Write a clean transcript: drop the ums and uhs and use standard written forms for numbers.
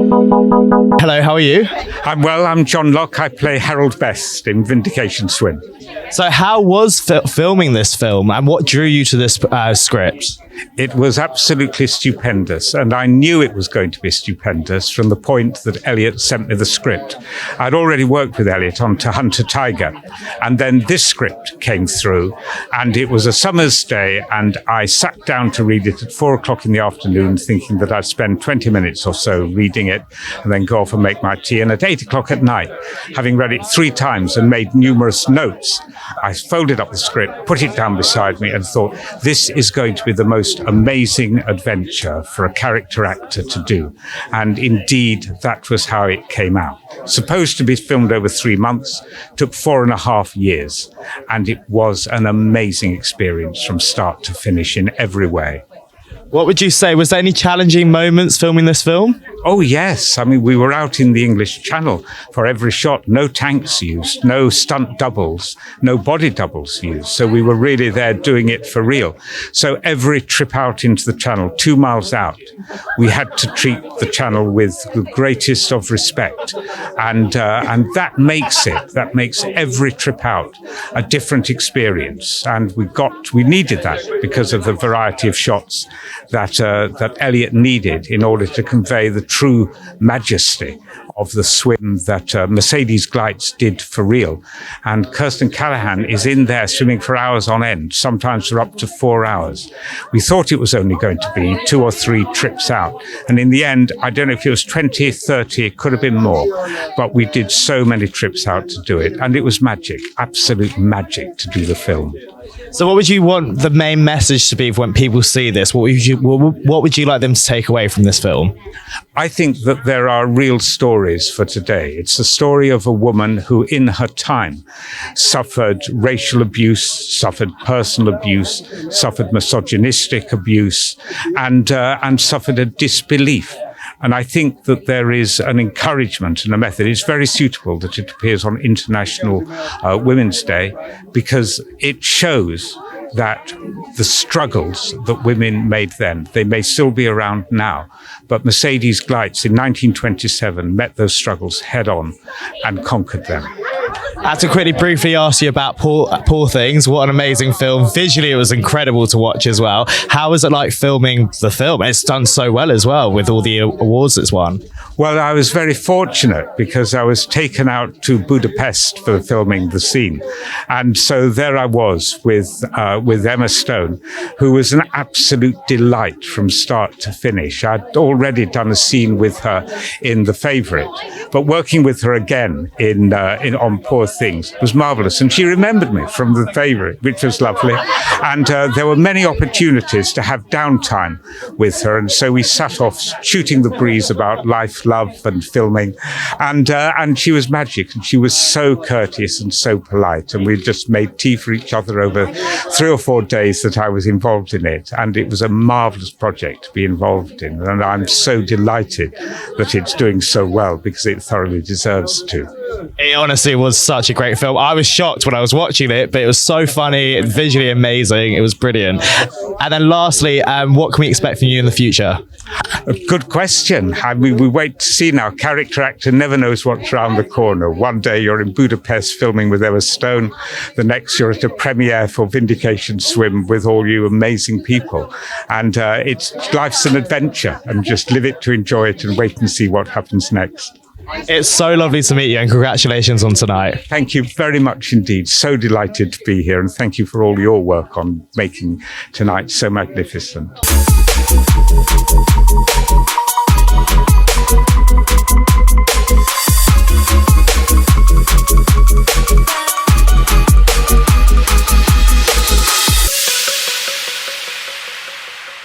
Hello, how are you? I'm well, I'm John Locke. I play Harold Best in Vindication Swim. So how was filming this film and what drew you to this script? It was absolutely stupendous, and I knew it was going to be stupendous from the point that Elliot sent me the script. I'd already worked with Elliot on To Hunt a Tiger, and then this script came through, and it was a summer's day, and I sat down to read it at 4:00 in the afternoon, thinking that I'd spend 20 minutes or so reading it, and then go off and make my tea. And at 8:00 at night, having read it 3 times and made numerous notes, I folded up the script, put it down beside me, and thought, this is going to be the most amazing adventure for a character actor to do. And indeed, that was how it came out. Supposed to be filmed over 3 months, took 4.5 years. And it was an amazing experience from start to finish in every way. What would you say? Was there any challenging moments filming this film? Oh, yes. I mean, we were out in the English Channel for every shot. No tanks used, no stunt doubles, no body doubles used. So we were really there doing it for real. So every trip out into the Channel, 2 miles out, we had to treat the Channel with the greatest of respect. And that makes every trip out a different experience. And we needed that because of the variety of shots that Elliot needed in order to convey the true majesty of the swim that Mercedes Gleitz did for real. And Kirsten Callahan is in there swimming for hours on end, sometimes for up to 4 hours. We thought it was only going to be 2 or 3 trips out. And in the end, I don't know if it was 20, 30, it could have been more. But we did so many trips out to do it. And it was magic, absolute magic to do the film. So what would you want the main message to be when people see this? What would you like them to take away from this film? I think that there are real stories for today. It's the story of a woman who in her time suffered racial abuse, suffered personal abuse, suffered misogynistic abuse, and suffered a disbelief. And I think that there is an encouragement and a method. It's very suitable that it appears on International Women's Day because it shows that the struggles that women made then, they may still be around now. But Mercedes Gleitz in 1927 met those struggles head on and conquered them. I had to quickly briefly ask you about Poor Things. What an amazing film. Visually, it was incredible to watch as well. How was it like filming the film? It's done so well as well with all the awards it's won. Well, I was very fortunate because I was taken out to Budapest for filming the scene. And so there I was with Emma Stone, who was an absolute delight from start to finish. I'd already done a scene with her in The Favourite, but working with her again on Poor Things was marvellous. And she remembered me from The Favourite, which was lovely. And there were many opportunities to have downtime with her. And so we sat off shooting the breeze about life, love and filming. And she was magic. And she was so courteous and so polite. And we just made tea for each other over 3 or 4 days that I was involved in it. And it was a marvellous project to be involved in. And I'm so delighted that it's doing so well because it thoroughly deserves to. It honestly was such a great film. I was shocked when I was watching it, but it was so funny, visually amazing. It was brilliant. And then lastly, what can we expect from you in the future? A good question. I mean, we wait to see now. Character actor never knows what's around the corner. One day you're in Budapest filming with Emma Stone. The next you're at a premiere for Vindication Swim with all you amazing people. And life's an adventure, and just live it to enjoy it and wait and see what happens next. It's so lovely to meet you and congratulations on tonight. Thank you very much indeed. So delighted to be here, and thank you for all your work on making tonight so magnificent.